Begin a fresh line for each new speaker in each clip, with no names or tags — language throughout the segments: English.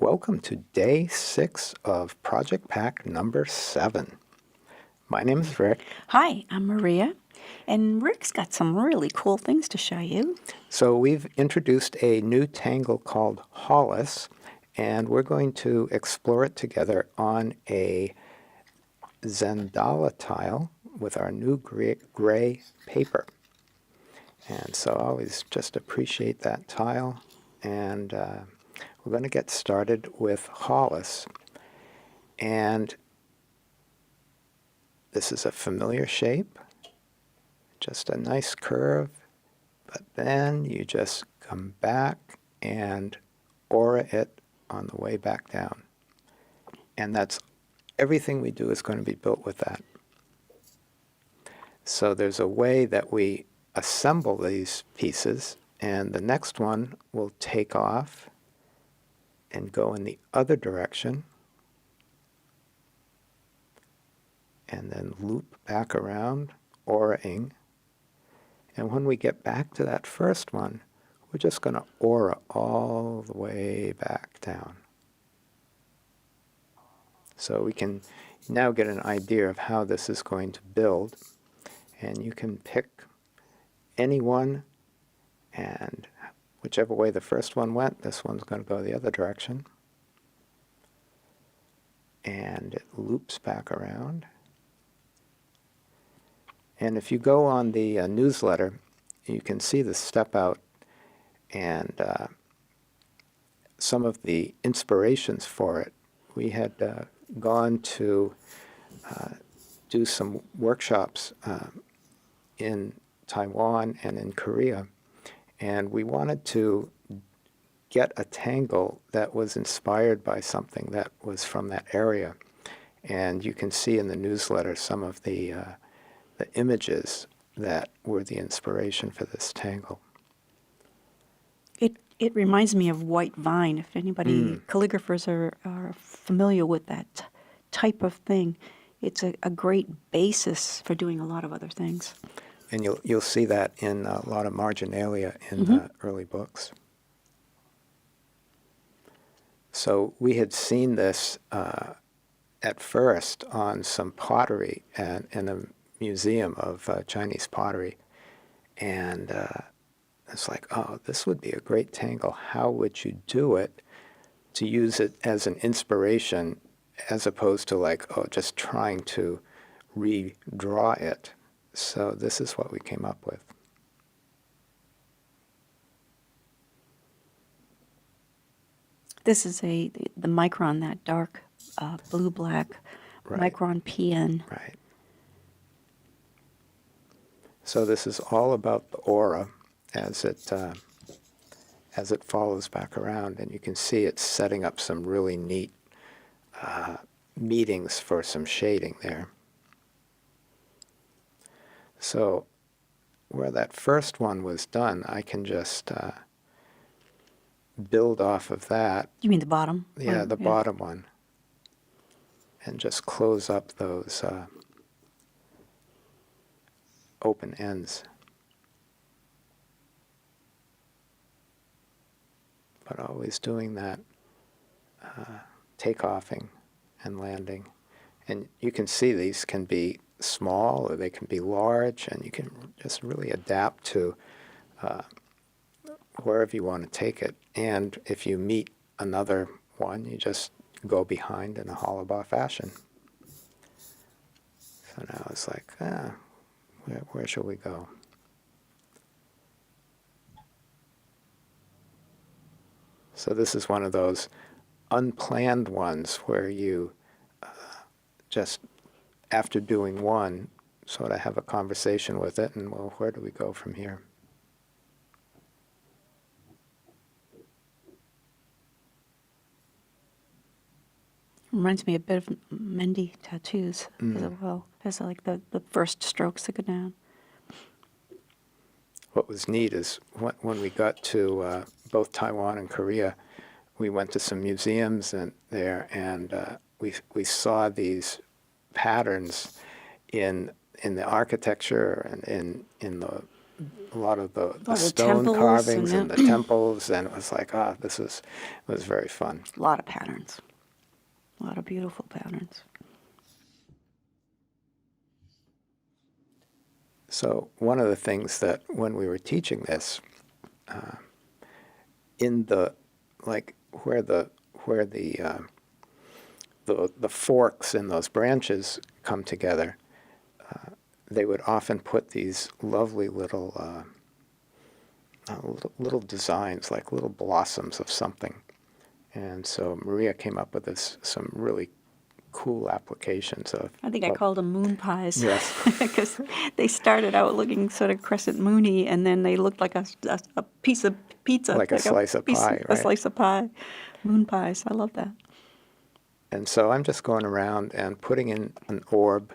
Welcome to day 6 of Project Pack number 7. My name is Rick.
Hi, I'm Maria, and Rick's got some really cool things to show you.
So we've introduced a new tangle called Hollis, and we're going to explore it together on a Zentangle tile with our new gray paper. And so I always just appreciate that tile, and we're going to get started with Hollis. And this is a familiar shape, just a nice curve, but then you just come back and aura it on the way back down. And that's everything we do is going to be built with that. So there's a way that we assemble these pieces, and the next one will take off and go in the other direction, and then loop back around, aura-ing. And when we get back to that first one, we're just going to aura all the way back down. So we can now get an idea of how this is going to build. And you can pick any one, and whichever way the first one went, this one's going to go the other direction. And it loops back around. And if you go on the newsletter, you can see the step out and some of the inspirations for it. We had gone to do some workshops in Taiwan and in Korea, and we wanted to get a tangle that was inspired by something that was from that area. And you can see in the newsletter some of the images that were the inspiration for this tangle.
It reminds me of white vine. If anybody, calligraphers are familiar with that type of thing, it's a great basis for doing a lot of other things.
And you'll see that in a lot of marginalia in the early books. So we had seen this at first on some pottery in a museum of Chinese pottery, and it's like, oh, this would be a great tangle. How would you do it to use it as an inspiration as opposed to like, oh, just trying to redraw it? So this is what we came up with.
This is the micron, that dark blue-black
Right.
micron PN.
Right. So this is all about the aura as it follows back around, and you can see it's setting up some really neat meetings for some shading there. So where that first one was done, I can just build off of that.
You mean the bottom?
Yeah, the bottom one. And just close up those open ends. But always doing that takeoffing and landing. And you can see these can be small or they can be large, and you can just really adapt to wherever you want to take it. And if you meet another one, you just go behind in a hollow bar fashion. So now it's like, where shall we go? So this is one of those unplanned ones where you just, after doing one, sort of have a conversation with it, and well, where do we go from here?
Reminds me a bit of Mendy tattoos as well. As like the first strokes that go down.
What was neat is when we got to both Taiwan and Korea, we went to some museums and we saw these patterns in the architecture and in the a lot of the
the
stone
temples
carvings
and
and the temples, and it was like, it was very fun.
a lot of patterns. A lot of beautiful patterns.
So one of the things that when we were teaching this, in the like where the forks in those branches come together, they would often put these lovely little designs, like little blossoms of something. And so Maria came up with some really cool applications of.
I think I called them moon pies.
Yes.
Because they started out looking sort of crescent moony, and then they looked like a piece of pizza.
Like a slice of pie,
A
right?
slice of pie. Moon pies. I love that.
And so I'm just going around and putting in an orb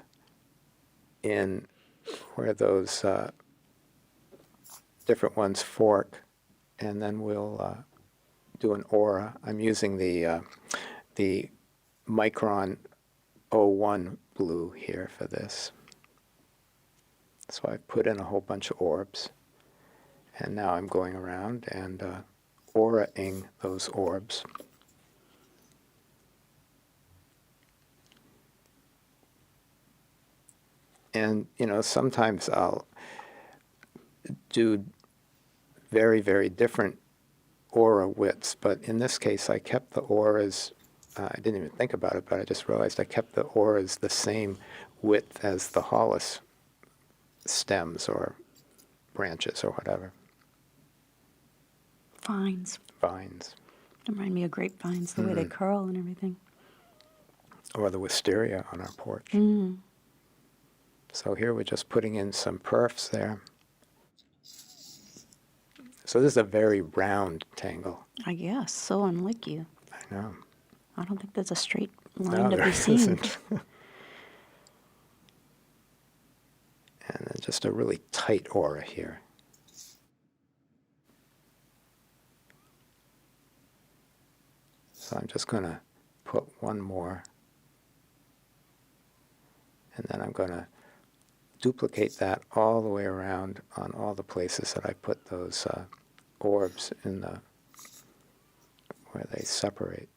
in where those different ones fork, and then we'll do an aura. I'm using the Micron 01 blue here for this. So I put in a whole bunch of orbs, and now I'm going around and aura-ing those orbs. And, sometimes I'll do very, very different aura widths, but in this case I kept the auras, I didn't even think about it, but I just realized I kept the auras the same width as the Hollis stems or branches or whatever.
Vines.
Vines.
Remind me of grapevines, the way they curl and everything.
Or the wisteria on our porch.
Mm.
So here we're just putting in some perfs there. So this is a very round tangle.
I guess. So unlike you.
I know.
I don't think there's a straight line
No,
to
there
be seen.
isn't. And then just a really tight aura here. So I'm just going to put one more. And then I'm going to duplicate that all the way around on all the places that I put those orbs in where they separate.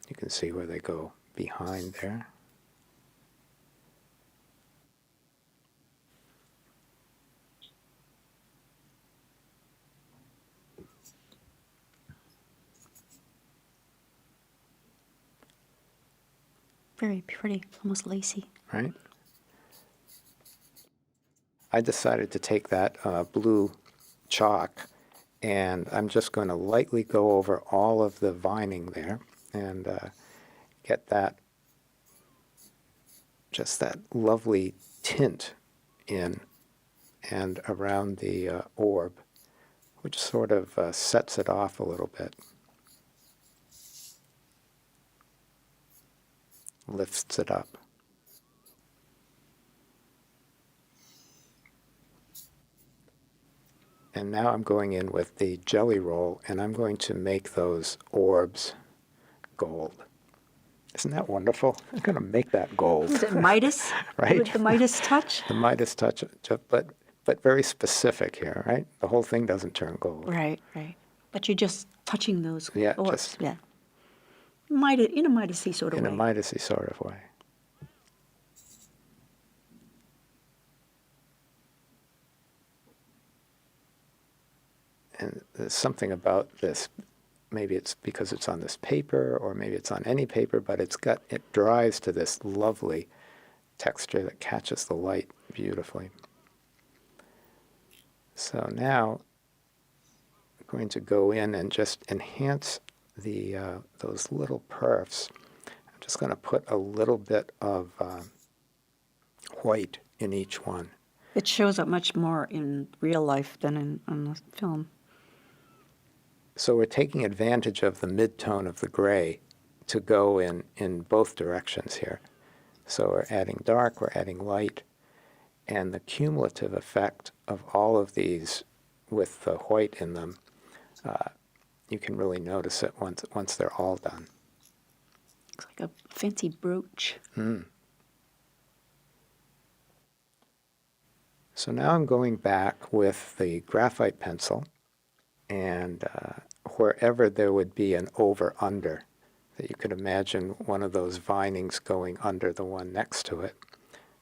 You can see where they go behind there.
Very pretty, almost lacy.
Right? I decided to take that blue chalk, and I'm just going to lightly go over all of the vining there and get just that lovely tint in and around the orb, which sort of sets it off a little bit. Lifts it up. And now I'm going in with the jelly roll, and I'm going to make those orbs gold. Isn't that wonderful? I'm going to make that gold.
Is it Midas?
Right?
With the Midas touch?
The Midas touch, but very specific here, right? The whole thing doesn't turn gold.
Right, right. But you're just touching those
Yeah,
orbs.
just
Yeah. Midas, in a Midas-y sort of
in
way.
a Midas-y sort of way. And there's something about this. Maybe it's because it's on this paper, or maybe it's on any paper, but it dries to this lovely texture that catches the light beautifully. So now I'm going to go in and just enhance those little perfs. I'm just going to put a little bit of white in each one.
It shows up much more in real life than on the film.
So we're taking advantage of the mid-tone of the gray to go in both directions here. So we're adding dark, we're adding light, and the cumulative effect of all of these with the white in them, you can really notice it once they're all done.
Looks like a fancy brooch.
So now I'm going back with the graphite pencil, and wherever there would be an over-under, that you could imagine one of those vinings going under the one next to it,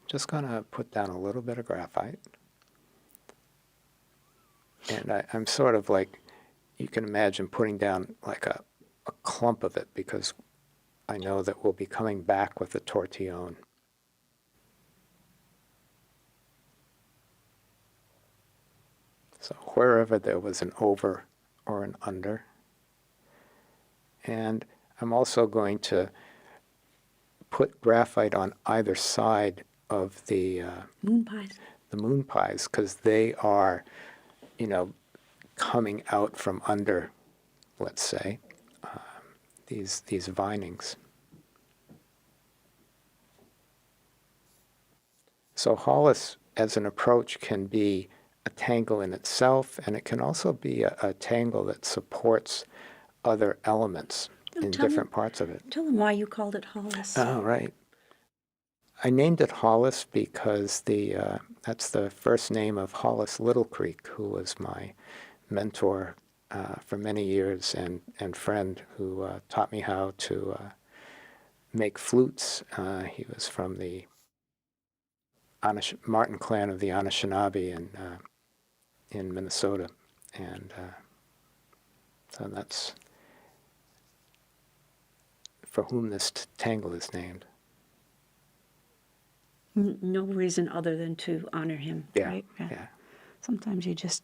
just going to put down a little bit of graphite. And I'm sort of like, you can imagine putting down like a clump of it, because I know that we'll be coming back with the tortillon. So wherever there was an over or an under. And I'm also going to put graphite on either side of the
Moon pies.
moon pies, because they are, coming out from under, let's say, these vinings. So Hollis as an approach can be a tangle in itself, and it can also be a tangle that supports other elements in different parts of it.
Tell them why you called it Hollis.
Oh, right. I named it Hollis because that's the first name of Hollis Little Creek, who was my mentor for many years and friend, who taught me how to make flutes. He was from the Martin clan of the Anishinaabe in Minnesota, and so that's for whom this tangle is named.
No reason other than to honor him,
Yeah,
right?
yeah.
Sometimes you just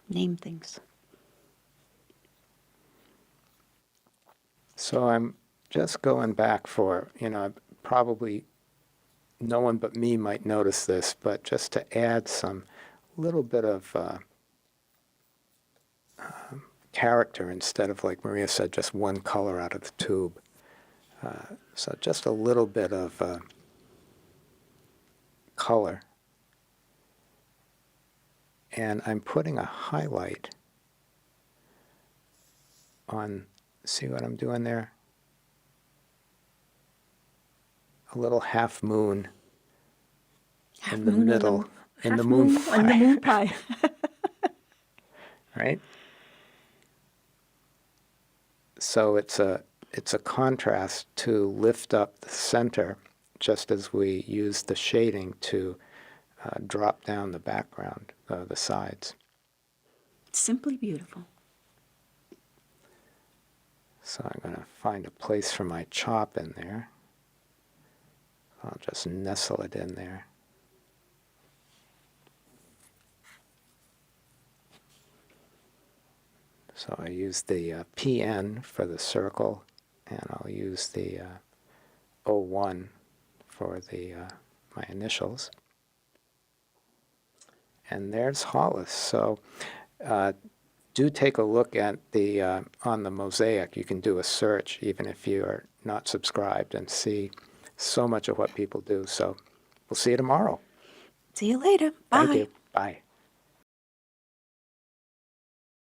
name things.
So I'm just going back for, probably no one but me might notice this, but just to add some little bit of character instead of, like Maria said, just one color out of the tube. So just a little bit of color. And I'm putting a highlight on, see what I'm doing there? A little half moon in the middle, in the moon pie.
And the moon pie.
Right? So it's a contrast to lift up the center, just as we use the shading to drop down the background, the sides.
Simply beautiful.
So I'm going to find a place for my chop in there. I'll just nestle it in there. So I use the PN for the circle, and I'll use the 01 for the my initials. And there's Hollis. So do take a look at the on the mosaic. You can do a search even if you are not subscribed and see so much of what people do. So we'll see you tomorrow.
See you later. Bye.
Thank you. Bye.